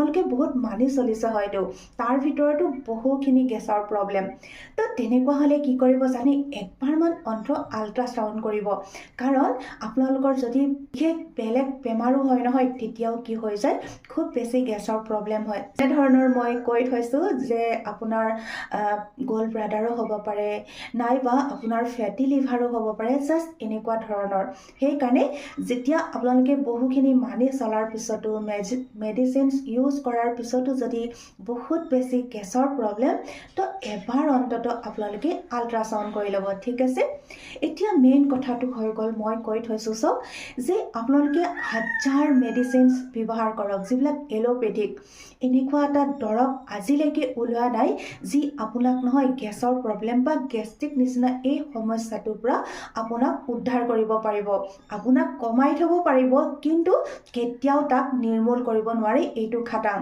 আপোনালোকে বহুত মানি চলিছে হয়তো তাৰ ভিতৰতো বহুখিনি গেছৰ প্ৰব্লেম তো তেনেকুৱা হ'লে কি কৰিব জানি একবাৰমান অন্ত আল্ট্ৰাছাউণ্ড কৰিব কাৰণ আপোনালোকৰ যদি বিশেষ বেলেগ বেমাৰো হয় নহয় তেতিয়াও কি হৈ যায় খুব বেছি গেছৰ প্ৰব্লেম হয় এনে ধৰণৰ মই কৈ থৈছো যে আপোনাৰ গোল ব্লাডাৰো হ'ব পাৰে নাইবা আপোনাৰ ফেটি লিভাৰো হ'ব পাৰে জাষ্ট এনেকুৱা ধৰণৰ সেইকাৰণে যেতিয়া আপোনালোকে বহুখিনি মানি চলাৰ পিছতো মেডিচিনছ ইউজ কৰাৰ পিছতো যদি বহুত বেছি গেছৰ প্ৰব্লেম তো এবাৰ অন্তত আপোনালোকে আল্ট্ৰাছাউণ্ড কৰি ল'ব ঠিক আছে এতিয়া মেইন কথাটো হৈ গ'ল মই কৈ থৈছোঁ চব যে আপোনালোকে হাজাৰ মেডিচিনছ ব্যৱহাৰ কৰক যিবিলাক এলোপেথিক এনেকুৱা এটা দৰৱ আজিলৈকে ওলোৱা নাই যি আপোনাক নহয় গেছৰ প্ৰব্লেম বা গেষ্ট্ৰিক নিচিনা এই সমস্যাটোৰ পৰা আপোনাক উদ্ধাৰ কৰিব পাৰিব আপোনাক কমাই থ'ব পাৰিব কিন্তু কেতিয়াও তাক নিৰ্মূল কৰিব নোৱাৰি এইটো খাটাং